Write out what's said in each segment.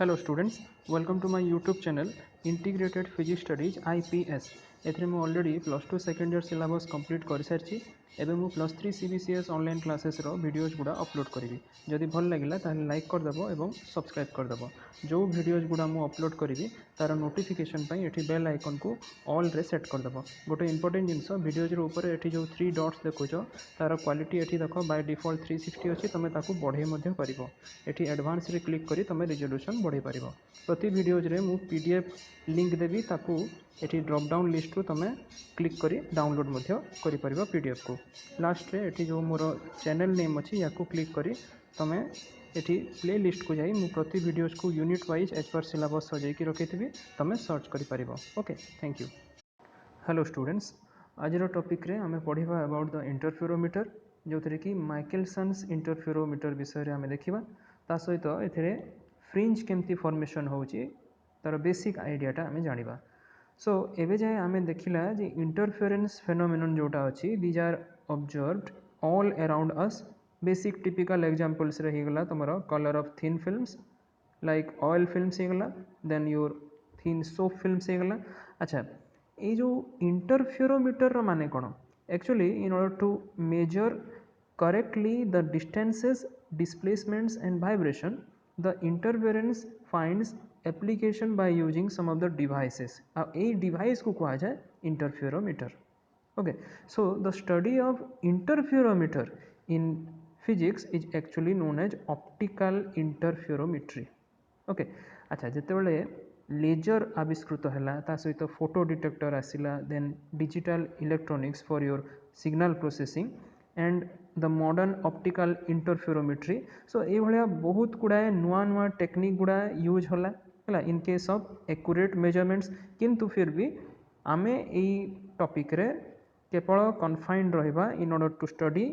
Hello students, welcome to my YouTube channel Integrated Physics Studies IPS. एथरे मु already +2 second year syllabus complete कर सारी एवं मु +3 CBCS online classes रो videos गुड़ा upload करी जदि भल लगिला ताहले लाइक करदेव और सब्सक्राइब करदेव जो वीडियोज गुड़ा मु अपलोड करी तार नोटिफिकेशन पाई एठी बेल आइकन को ऑल रे सेट करदेव गोटे इंपोर्टेंट जिनस वीडियोज ऊपर एठी जो 3 डॉट्स देखुच तार क्वालिटी एठी देख बाय डिफॉल्ट 360 अच्छी तुम ताकू बढ़े मध्य करिवो एठी एडवांस रे क्लिक करी तुम रिजोल्यूशन बढ़े पारिबो प्रति वीडियोज रे मु पीडीएफ लिंक देवी ताकू एठी ड्रॉप डाउन लिस्ट रू तुम क्लिक करी डाउनलोड मध्य करि परिबो पीडीएफ को लास्ट रे एठी जो मोर चैनल नेम अछि याकू क्लिक करी तुम एठी प्ले लिस्ट को जाई मु प्रति वीडियोज को unit wise as per syllabus सजाई की रखिथिबी तुम सर्च करि परिबो। Okay, thank you. Hello students, आज टॉपिक रे आमे पढ़िबा अबाउट द इंटरफेरोमीटर जो थरे कि माइकेलसन्स इंटरफेरोमीटर विषय रे आमे देखिबा ता सहित एथिरे फ्रिंज केमती फॉर्मेशन होउची तार बेसिक आइडियाटा आमे जानिबा। सो एबे जाए आमे देखिला जे इंटरफेरेंस फेनोमेनन जोटा अछि these are observed all around us. Basic typical examples रे हिगला तमरो colour of thin films like oil films हिगला, then your thin soap films हिगला। अच्छा, ये जो इंटरफेरोमीटर रो माने कोन actually in order to measure correctly the distances, displacements and vibration, the interference finds application by using some of the devices. अब ये device को कहा जाए interferometer. Okay, so the study of interferometer in physics is actually known as optical interferometry. Okay, अच्छा जेतेबेले laser आविष्कृत हैला ता सहित photo detector आसिला, then digital electronics for your signal processing and the modern optical interferometry. So ये भाया बहुत गुड़ाए नुआ नुआ टेक्निक गुड़ा यूज होला in case of accurate measurements, किंतु फिर भी आमे ए टॉपिक रे केवल कन्फाइंड रहिबा in order to study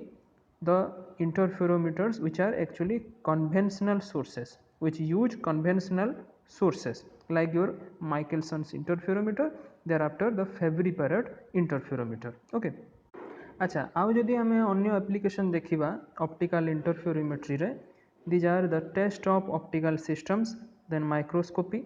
the interferometers which are actually conventional sources which use conventional sources like your Michelsons interferometer, thereafter the Fabry-Perot interferometer. Okay, अच्छा आउ जदि आमे अन्य एप्लीकेशन देखिबा ऑप्टिकल इंटरफेरोमेट्री रे, these are the test of optical systems, then microscopy,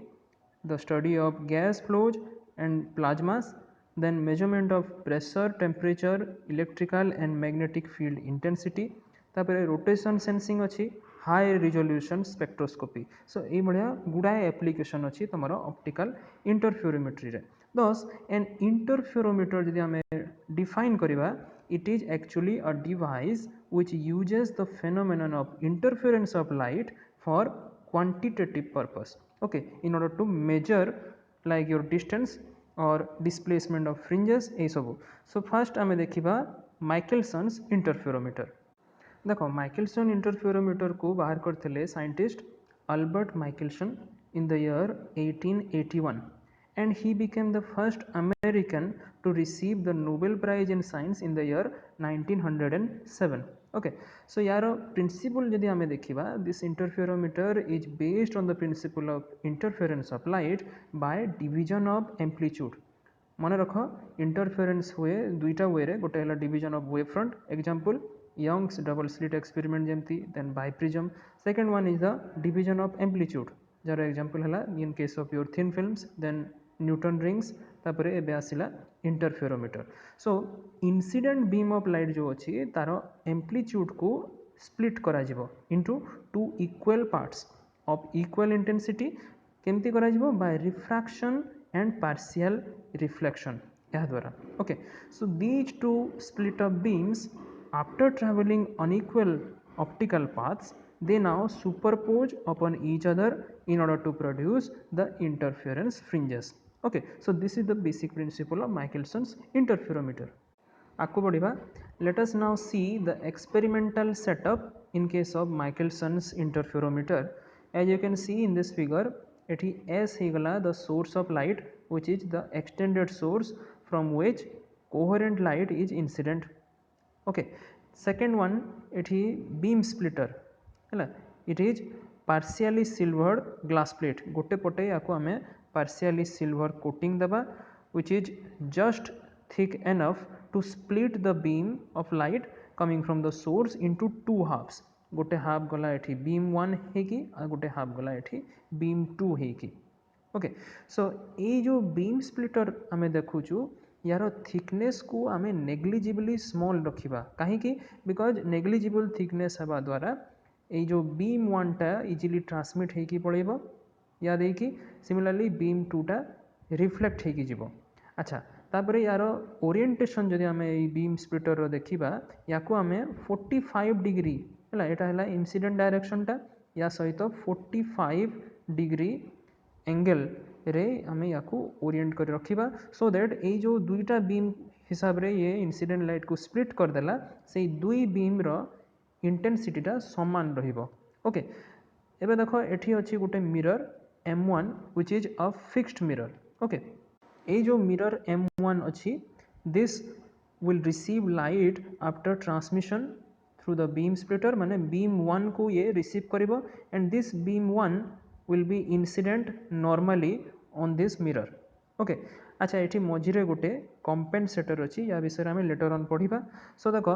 the study of gas flows and plasmas, then measurement of pressure, temperature, electrical and magnetic field intensity, तापर rotation sensing अच्छी, high resolution spectroscopy. सो ये भाया गुड़ाए application अच्छी तुम optical interferometry रे। दस N interferometer जदि आमे define करिबा, it is actually a device which uses the phenomenon of interference of light for quantitative purpose. Okay, in order to measure like your distance or displacement of fringes ए सब। So first आमे देखिबा Michelsons interferometer। देखो माइकेलसन interferometer को बाहर करते scientist Albert Michelson in the year 1881 and he became the first American to receive the Nobel Prize in Science in the year 1907. Okay, so यार principle जदि आमे देखिबा, this interferometer is based on the principle of interference of light by division of amplitude. मन रख interference हुए दुईटा वे रे, गोटे है division of wave front, example Young's double slit experiment जेमती, then biprism. Second one is the division of amplitude, जार example है in case of your thin films, then Newton rings, तापर एबे आसिला interferometer. So incident beam of light जो अच्छी तार amplitude को स्प्लिट करा जिवो into two equal parts of equal intensity. केमती करा जिवो? By refraction and partial reflection यह द्वारा। Okay, so these two split of beams after traveling unequal optical paths, they now superpose upon each other in order to produce the interference fringes. Okay, so this is the basic principle of Michelson's interferometer. आगु बढ़िबा, let us now see the experimental setup in case of Michelson's interferometer. As you can see in this figure, एठी S हिगला the source of light which is the extended source from which coherent light is incident. Okay, second one एठी beam splitter है, it is partially silvered glass plate, गोटे पटे या आमे partially silver coating देबा which is just thick enough to split the beam of light coming from the source into two halves. गोटे half गला एठी बीम 1 हेकी आ गोटे हाफ गला एठी बीम 2 हेकी ओके सो ये जो बीम स्प्लिटर आमे देखुचु यार थिकनेस को आमे नेग्लिजिबली स्मॉल रखिबा कहीं बिकॉज नेग्लिजिबल थिकनेस हवा द्वारा ये जो बीम 1 टा इजिली ट्रांसमिट हेकी पड़ेबो या देखि सिमिलरली बीम 2 टा रिफ्लेक्ट हेकी जीवो अच्छा तापर यार ओरिएंटेशन जदि आमे ये बीम स्प्लिटर रो देखिबा याको आमे 45 डिग्री हला एटा हला इंसिडेंट डायरेक्शन टा या सहित 45 डिग्री एंगल रे आमे याको ओरिएंट कर रखिबा सो दैट ए जो दुईटा बीम हिसाब रे ये इंसिडेंट लाइट को स्प्लिट कर देला से दुई बीम रो इंटेंसिटी टा समान रहिबो ओके एबे देखो एठी अछि गोटे mirror M1 which is a fixed mirror okay ए जो मिरर M1 अछि this will receive light after transmission through the beam splitter माने बीम 1 को ये रिसीव करिवो and this beam 1 will be incident normally on this mirror okay अच्छा एठी मझिरे गोटे compensator अछि या विषय आमे लेटर ऑन पढिबा सो देखो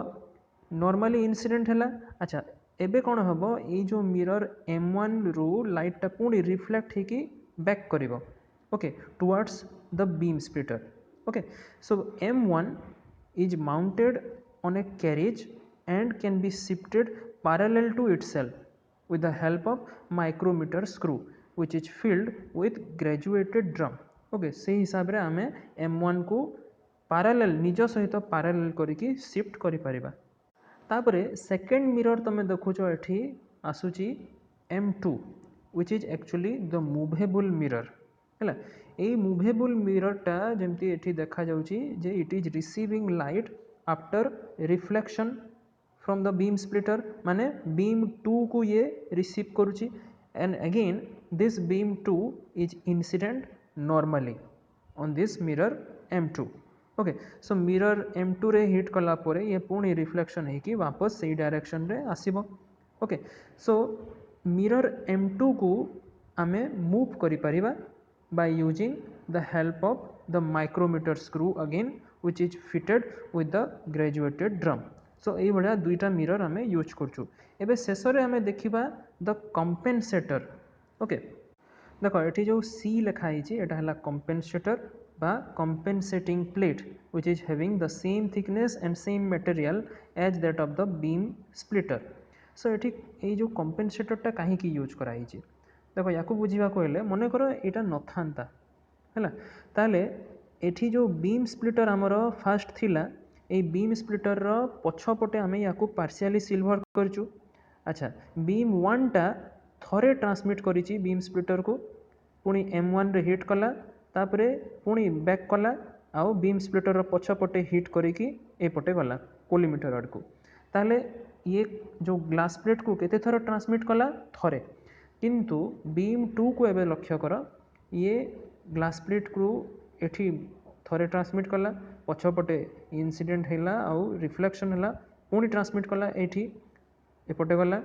नॉर्मली इंसिडेंट हैला अच्छा एबे कोन हबो ए जो मिरर M1 रो लाइट टा पुनी रिफ्लेक्ट हेकी बैक करिवो okay towards the beam splitter okay so M1 is mounted on a carriage and can be shifted parallel to itself with the help of micrometer screw which is filled with graduated drum okay से हिसाब रे आमे M1 को parallel निज सहित parallel करिकी shift करि परिबा तापरे सेकंड मिरर तमे देखुचो एठी आसुची M2 which is actually the movable mirror हैला ए मूवेबल मिरर टा जेमती एठी देखा जाउची जे it is receiving light after reflection from the beam splitter माने बीम 2 को ये रिसीव करुची and again this beam 2 is incident normally on this mirror M2 okay so mirror M2 रे हिट कला परे ये पुणी रिफ्लेक्शन है कि वापस से डायरेक्शन रे आसीबो ओके सो मिरर M2 को आमे मूव करि परिबा by using the help of the micrometer screw again which is fitted with the graduated drum so ei बढिया दुईटा मिरर आमे यूज करछु एबे शेषरे आमे देखिबा द कंपेनसेटर ओके देखो एठी जो C लिखा हिची एटा हला कंपेनसेटर बा compensating plate which is having the same thickness and same material as that of the beam splitter so एठी ए जो कंपेनसेटर टा काहे की यूज करा हिची देखो या बुझा कहले मन कर यहाँ न था है ताले एठी जो बीम स्प्लिटर आमर फास्ट थिला ए बीम स्प्लिटर पछपटे आम या पार्शियली सिल्वर करचु अच्छा बीम 1 टा थरे ट्रांसमिट करिछि बीम स्प्लिटर को पुणी M1 रे हिट कला तापरे पुणी बैक कला आउ बीम स्प्लिटर पछपटे हिट करिकी एपटे गला कोलिमीटर आड़ को ताले ये जो ग्लास प्लेट को केते थर ट्रांसमिट कला थरे किंतु बीम 2 को एबे लक्ष्य कर ये ग्लास प्लेट को एठी थरे ट्रांसमिट कला पछपटे इंसिडेंट हैला आउ रिफ्लेक्शन हैला पुणी ट्रांसमिट कला एठी एपटे गला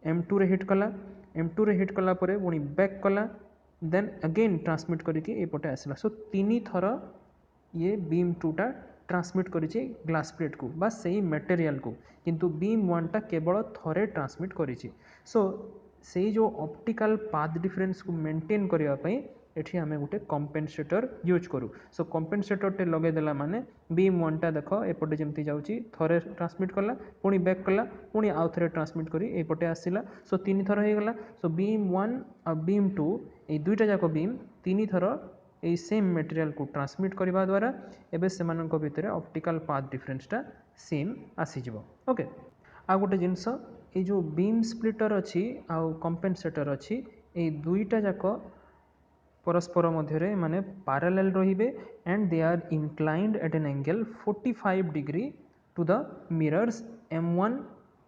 M2 रे हिट कला M2 रे हिट कला परे पुणी बैक कला देन अगेन ट्रांसमिट करिकी एपटे आसला सो तीनी थर ये बीम 2 टा ट्रांसमिट करिछि ग्लास प्लेट को बा सेही मटेरियल को किंतु बीम 1 टा केवल थरे ट्रांसमिट करिछि सो से जो ऑप्टिकल पाथ डिफरेंस को मेंटेन करिया पई एठी आमे गोटे कंपेनसेटर यूज करू सो कंपेनसेटर टे लगे देला माने बीम 1 टा देखो एपटे जेमती जाउची थरे ट्रांसमिट करला पुणी बैक करला पुणी आउ थरे ट्रांसमिट करी एपटे आसिला सो तीन थर हे गला सो बीम 1 और बीम 2 ए दुईटा जाको बीम तीन थर ए सेम मटेरियल को ट्रांसमिट करबा द्वारा एबे सेमानक भितरे ऑप्टिकल पाथ डिफरेंस टा सेम आसी जिवो ओके आ गोटे जिंस ये जो बीम स्प्लिटर अच्छी आउ कंपेनसेटर अच्छी ये दुईटा जाक परस्पर मध्य माने पैरेलल रहिबे and they are inclined at an angle 45 degree to the mirrors M1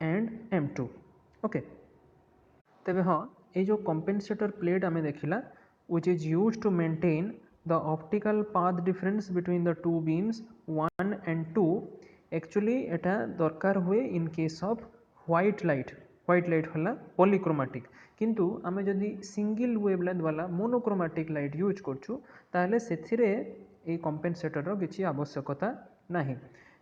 and M2 okay तेबे हाँ ये जो कंपेनसेटर प्लेट आमे देखिला which is used to maintain the optical path difference between the two beams 1 and 2 actually एटा दरकार हुए in case of white light होला polychromatic किंतु आमे जदि सिंगल वेवलेंथ वाला मोनोक्रोमेटिक लाइट यूज करछु ताले सेथिरे ए कंपेनसेटर रो किछि आवश्यकता नाही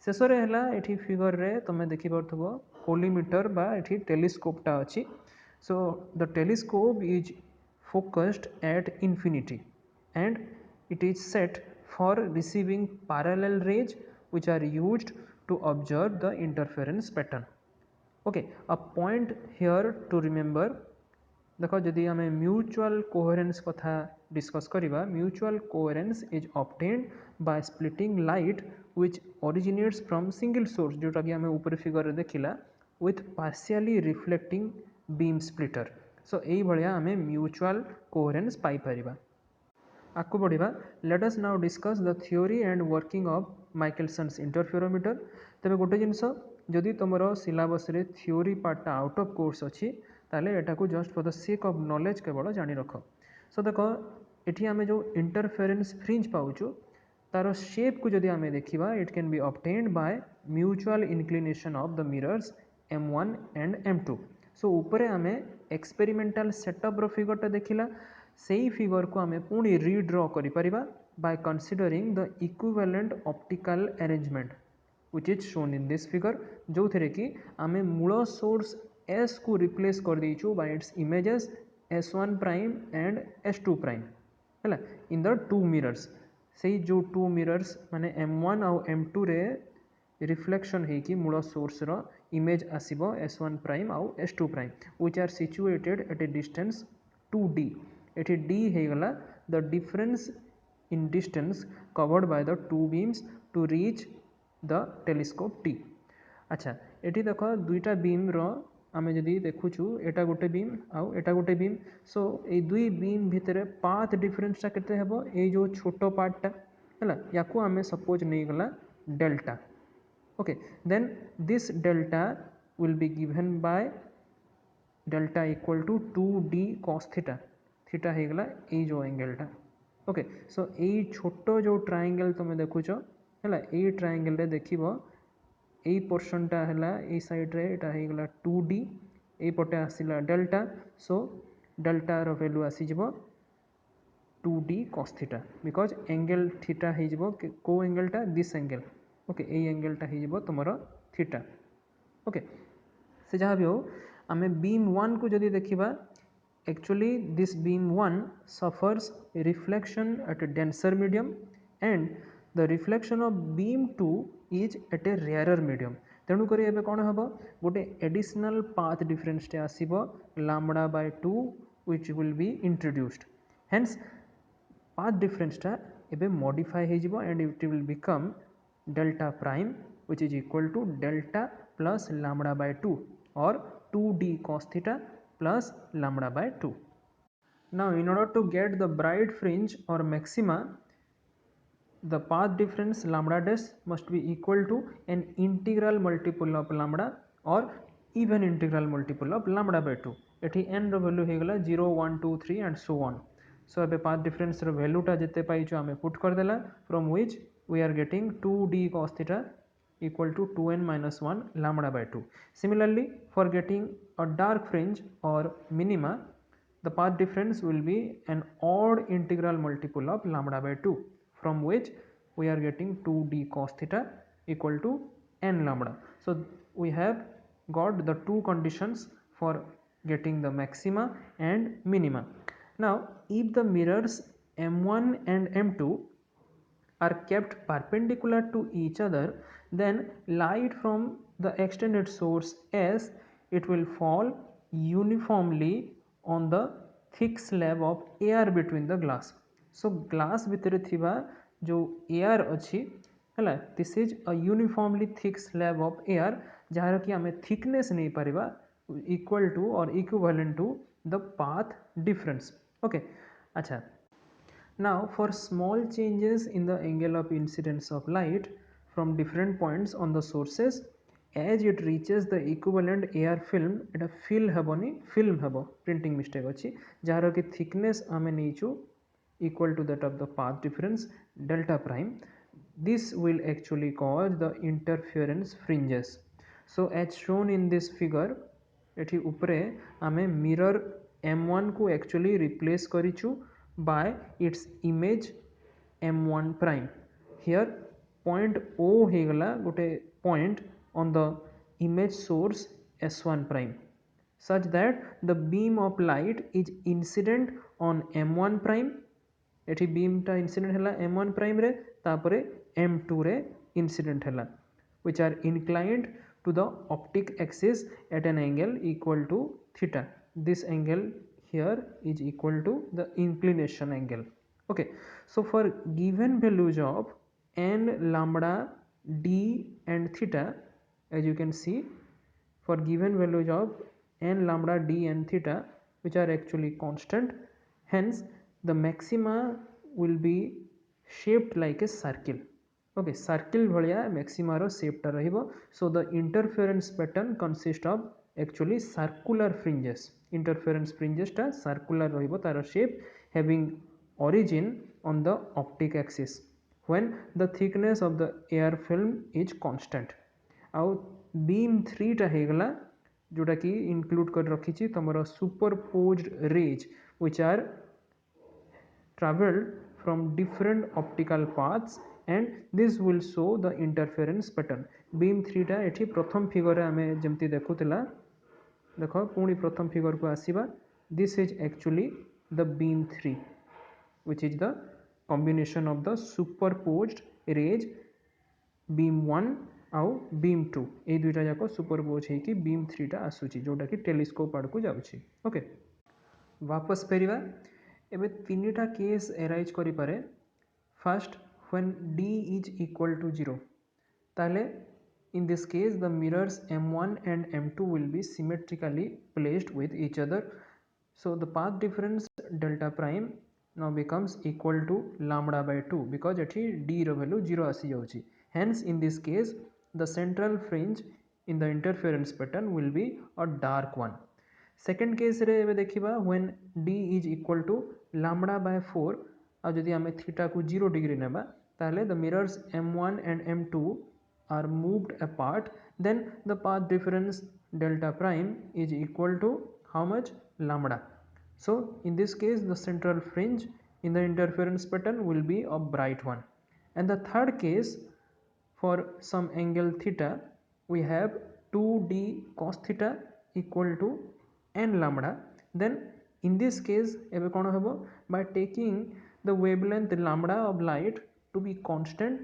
शेष में है फिगर रे तुम देखिपो कोलीमीटर बा ये टेलीस्कोपटा अच्छी. So the telescope is focused at infinity and it is set for receiving parallel rays which are used to observe the interference pattern. Okay, a point here to remember. देखो जदि आम mutual coherence कथा discuss करिबा, mutual coherence is obtained by splitting light which originates from single source, जोटा कि आम ऊपर figure रे देखिला, with partially reflecting beam splitter. So यही भाया आम म्यूचुअल कोहेरेन्स पाई परिबा. आगु बढ़िबा. Let us now discuss the theory and working of Michelson's interferometer. तबे गोटे जिनस जदि तुमर सिलेबस रे थ्योरी पार्टा आउट ऑफ कोर्स अच्छी ताले एटा को just for the sake of knowledge केवल जानी रख. सो देखो एठी आमे जो इंटरफेरेंस फ्रिंज पाउछु तार शेप को जदि आमे देखिबा, it can be obtained by mutual inclination of the mirrors M1 and M2. सो ऊपर आमे एक्सपेरिमेंटल सेटअप रो फिगरटा देखिला, सेही फिगर को आमे पुणी रीड्र करि परिबा by considering the equivalent optical arrangement which is shown in this figure, जो थे कि आमे मूल सोर्स S को रिप्लेस कर देइछु by its images S1 prime and S2 prime है इन द टू मिरर्स. से जो टू मिरर्स माने M1 आउ M2 रे रिफ्लेक्शन है कि मूल सोर्स रो इमेज आसीबो S1 prime आउ S2 prime which are situated at a distance 2D. एठी D है गला the difference in distance covered by the two beams to reach the telescope T. अच्छा, एठी देखो दुईटा बीम रो आमे जदि देखुछु, एटा गोटे बीम आउ एटा गोटे बीम. सो ए दुई बीम भितरे पाथ डिफरेंसटा केते हेबो, ए जो छोटो पार्टटा हैला याकू आमे सपोज नै गला delta. Okay, then this delta will be given by delta equal to 2d cos theta. Theta हे गला ए जो एंगलटा. ओके, सो ए छोटो जो ट्रायंगल तुम देखुछ हैला, ए ट्रायंगल रे देखिबो ए पोर्शनटा हैला ए साइड रे एटा हे गला 2d, ए पटे आसिला डेल्टा. सो डेल्टा रो वैल्यू आसी जिवो 2d cos theta because angle theta हे जिवो को एंगलटा दिस एंगल. ओके, ए एंगलटा हे जिवो तुमरो थीटा. ओके, से जहाँ भी हो आमे बीम 1 को जदि देखिबा, actually this beam 1 suffers reflection at a denser medium and the reflection of beam 2 is at a rarer medium. तेणु करी एबे कोन हबो, गोटे एडिशनल पाथ डिफरेंस टे आसीबो lambda bye 2 which will be introduced. Hence path difference टा एबे modify हे जिवो and it will become delta prime which is equal to delta plus lambda by 2 or 2d cos theta plus lambda by 2. Now in order to get the bright fringe or maxima, the path difference lambda dash must be equal to an integral multiple of lambda or even integral multiple of lambda by 2. एठी n रो value हे गला 0 1 2 3 and so on. So एबे path difference रो value टा जते पाइछु आमे put कर देला, from which we are getting 2d cos theta equal to 2n minus 1 lambda by 2. Similarly, for getting a dark fringe or minima, the path difference will be an odd integral multiple of lambda by 2, from which we are getting 2d cos theta equal to n lambda. So we have got the two conditions for getting the maxima and minima. Now if the mirrors M1 and M2 are kept perpendicular to each other, then light from the extended source S, it will fall uniformly on the thick slab of air between the glass. So glass भितरे थिबा जो air अच्छी हैला, this is a uniformly thick slab of air जहाँ कि आमे thickness नहीं परिबा equal to or equivalent to the path difference. Okay, अच्छा. Now for small changes in the angle of incidence of light from different points on the sources, as it reaches the equivalent air film, Etah fill हेबोनी film हेबो, printing mistake अच्छी jar कि thickness आमे नीचु equal to that of the path difference delta prime. This will actually cause the interference fringes. So as shown in this figure, एठी ऊपरे आमे mirror M1 को actually replace करिछु by its image M1 prime. Here point O हेगला गोटे point on the image source S1 prime such that the beam of light is incident on M1 prime एठी beam टा incident हला M1 prime रे तापरे M2 रे incident हला which are inclined to the optic axis at an angle equal to theta. This angle here is equal to the inclination angle. Okay, so for given values of n, lambda, d and theta, as you can see, for given values of n, lambda, d and theta, which are actually constant, hence the maxima will be shaped like a circle. Okay, circle bhaliya maxima ro shape ta rahibo. So the interference pattern consists of actually circular fringes. Interference fringes ta circular rahibo tar shape having origin on the optic axis when the thickness of the air film is constant. आउ beam 3 टा हेगला जोटा कि include कर रखी तमरो superposed rays which are traveled from different optical paths and this will show the interference pattern. Beam 3 टा एठी प्रथम figure रे आमे जेमति देखुतिला देखो पुणी प्रथम फिगर को आसीबा. This is actually the beam 3 which is the combination of the superposed rays beam 1 आउ beam 2 ए दुईटा जाक सुपरपोज हेकी beam 3 टा आसुची जोटा कि टेलीस्कोप आड़ को जाउची. ओके, वापस फेरिबा. एबे तीनटा केस एराइज करि पारे. First, when d is equal to 0 ताले in this case the mirrors M1 and M2 will be symmetrically placed with each other. So the path difference delta prime now becomes equal to lambda by 2 because एठी d रो value 0 आसी जाउची. Hence in this case the central fringe in the interference pattern will be a dark one. Second case रे एबे देखिबा when d is equal to lambda by 4 आ जदि आमे theta को 0 degree नेबा ताले the mirrors M1 and M2 are moved apart, then the path difference delta prime is equal to how much? Lambda. So in this case the central fringe in the interference pattern will be a bright one. And the third case, for some angle theta we have 2d cos theta equal to n lambda. Then in this case ebe kono hebo, by taking the wavelength lambda of light to be constant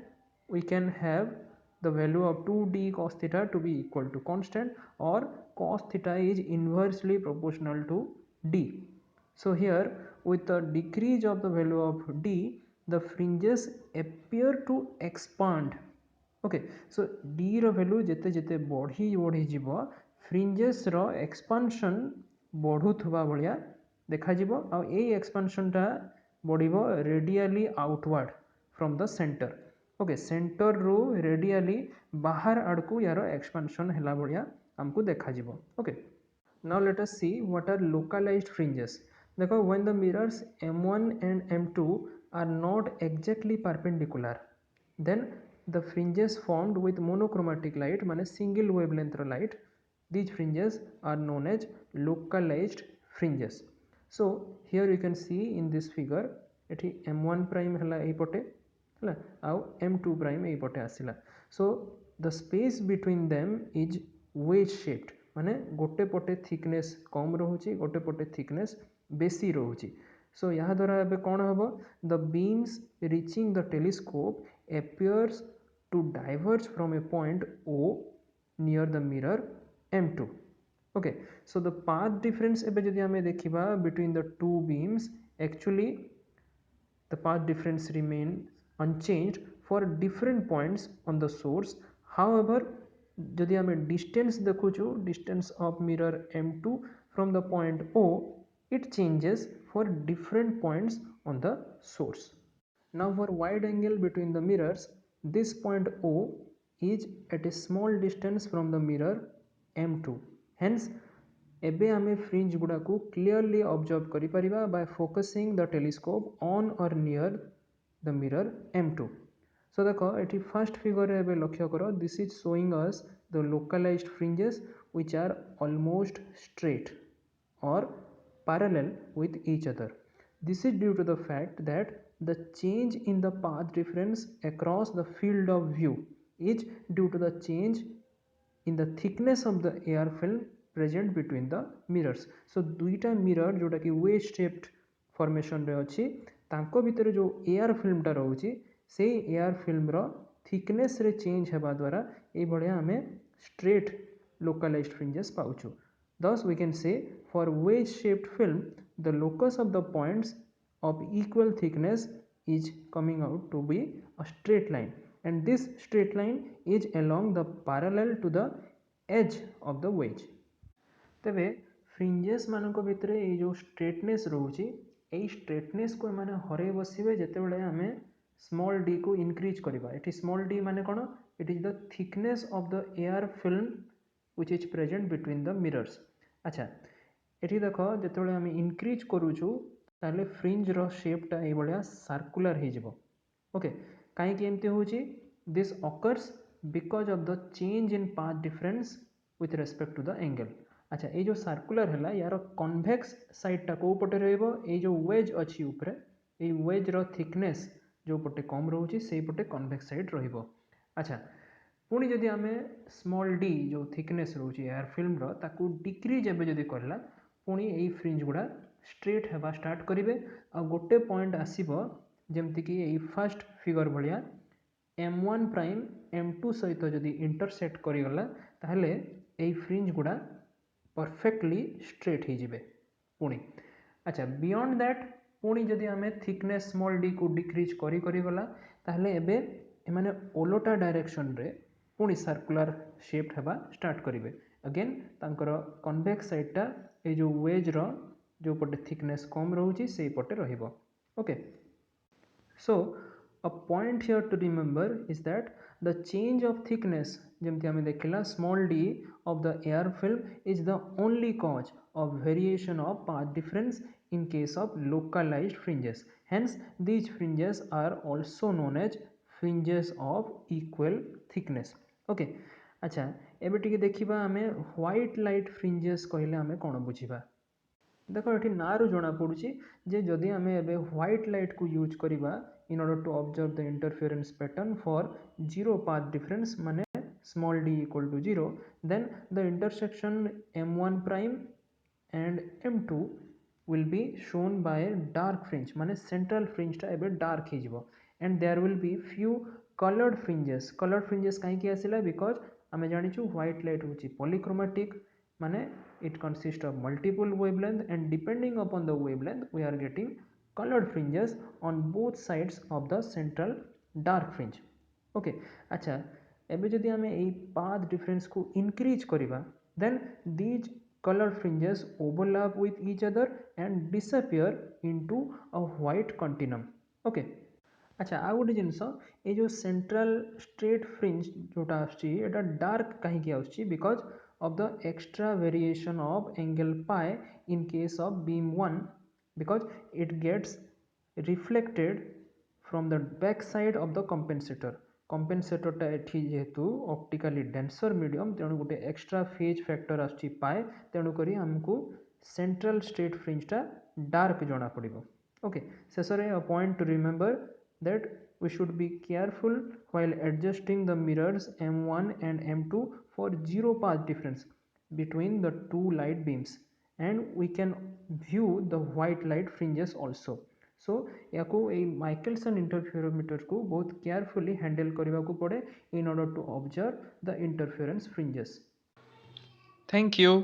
we can have the value of 2d cos theta to be equal to constant, or cos theta is inversely proportional to d. So here with the decrease of the value of d the fringes appear to expand. Okay, so d row value जेते जेते बढ़ी जीवो fringes रो expansion बढ़ुथबा भलिया देखा जीवो. आ ए expansion टा बढ़िबो radially outward from the center. Okay, center row radially बाहर आड़कू यार expansion हैला भलिया हमको देखा जीवो. Okay, now let us see what are localized fringes. देखो when the mirrors M1 and M2 are not exactly perpendicular then the fringes formed with monochromatic light माने single wavelength light, these fringes are known as localized fringes. So here you can see in this figure एठी M1 prime हला एई पटे हला आउ M2 prime एई पटे आसिला. So the space between them is wedge shaped माने गोटे पटे thickness कम रहुची गोटे पटे thickness बेसी रहुची. So यहाँ द्वारा एबे कौन हबो, the beams reaching the telescope appears to diverge from a point O near the mirror M2. Okay, so the path difference एबे जदि हमें देखिबा between the two beams, actually the path difference remains unchanged for different points on the source. However, जदि हमें distance देखुछु, distance of mirror M2 from the point O, it changes for different points on the source. Now for wide angle between the mirrors, this point O is at a small distance from the mirror M2. Hence एबे आमे fringe गुड़ा को clearly observe करि परिबा by focusing the telescope on or near the mirror M2. So देखो एठी first figure रे एबे लक्ष्य करो, this is showing us the localized fringes which are almost straight or parallel with each other. This is due to the fact that the change in the path difference across the field of view is due to the change in the thickness of the air film present between the mirrors. So दुईटा mirror जोटा कि wedge shaped formation रे अछि तांको भितर जो air film टा रहउछि से air film रो thickness रे change हेबा द्वारा ए भलिया हमें straight localized fringes पाउछु. Thus we can say for wedge shaped film the locus of the points of equal thickness is coming out to be a straight line, and this straight line is along the parallel to the edge of the wedge. तेबे fringes मानक भितर ये जो straightness रोचे यही straightness को माने हरे बसिबे जेतेबेले आमे स्मॉल डी को इंक्रीज करबा. एठी स्मॉल डी माने कोन? It is the thickness of the air film which is present between the mirrors. अच्छा एठी देखो जेतेबेले आमे इंक्रीज करूछु ताले फ्रिंज रो शेपटा ए बलिया सर्कुलर हे जिवो. ओके काहे कि एमते होची? This occurs because of the change in path difference with respect to the angle. अच्छा ये जो सर्कुलर है यार कन्वेक्स साइडटा कौ पटे रहइबो? ए जो वेज अछि ऊपर ए वेज रो थिकनेस जो पटे कम रहउची सेही पटे कन्वेक्स साइड रहिबो. अच्छा पुणी जदि आमे स्मॉल डी जो थिकनेस रहउची एयर फिल्म रो ताकू डिक्रीज एबे जदि करला पुणी ए फ्रिंज गुडा स्ट्रेट हेबा स्टार्ट करिवे. आ गोटे पॉइंट आसीबो जेमति कि ए फर्स्ट फिगर भलिया M1 प्राइम M2 सहित जदि इंटरसेक्ट करिगला ताहले ए फ्रिंज गुडा परफेक्टली स्ट्रेट हो जिवे पुणी. अच्छा बियॉन्ड दैट पुणी जदि आमे थिकनेस स्मॉल डी को डिक्रीज करी गला ताहले एबे एमाने ओलोटा डायरेक्शन रे पुणी सर्कुलर शेप हेबा स्टार्ट करिवे. अगेन तांकर कन्वेक्स साइडटा ए जो वेज रो जो पटे थिकनेस कम रहउची सेही पटे रहिबो. Okay so a point here to remember is that the change of thickness जेमति हमें देखिला small d of the air film is the only cause of variation of path difference in case of localized fringes. Hence these fringes are also known as fringes of equal thickness. Okay अच्छा एबे टिके देखिबा हमें white light fringes कहले हमें कोन बुझिबा. देखो ये ना रु जना पड़ुची जे जदि आमे एबे व्हाइट लाइट को यूज करिबा in order to observe the interference pattern for zero path difference माने small d equal to 0, then the intersection M1 prime and M2 will be shown by a dark fringe माने central fringe टा एबे dark हे जिवो. And there will be few colored fringes. Colored fringes काहे कि आसिला? because आमे जानिछु white light होची polychromatic माने it consists of multiple wavelength, and depending upon the wavelength we are getting colored fringes on both sides of the central dark fringe. Okay अच्छा एबे जदि हमें ए path difference को increase करिबा then these colored fringes overlap with each other and disappear into a white continuum. Okay अच्छा आ गोटे जिनस ये जो सेंट्रल स्ट्रेट फ्रिंज जोटा आछी एटा डार्क कहीं कि आछी because of the extra variation of angle pi in case of beam 1 because it gets reflected from the back side of the compensator. compensator टा एठी जेहेतु ऑप्टिकली डेंसर मीडियम तेणु गोटे एक्स्ट्रा फेज फैक्टर आछी पाए तेणु करी हमको सेंट्रल स्ट्रेट फ्रिंज टा डार्क जना पड़िबो. ओके शेषरे a point to remember that we should be careful while adjusting the mirrors M1 and M2 for zero path difference between the two light beams, and we can view the white light fringes also. So याको ए Michelson interferometer को बहुत carefully handle करबा को पड़े in order to observe the interference fringes. Thank you.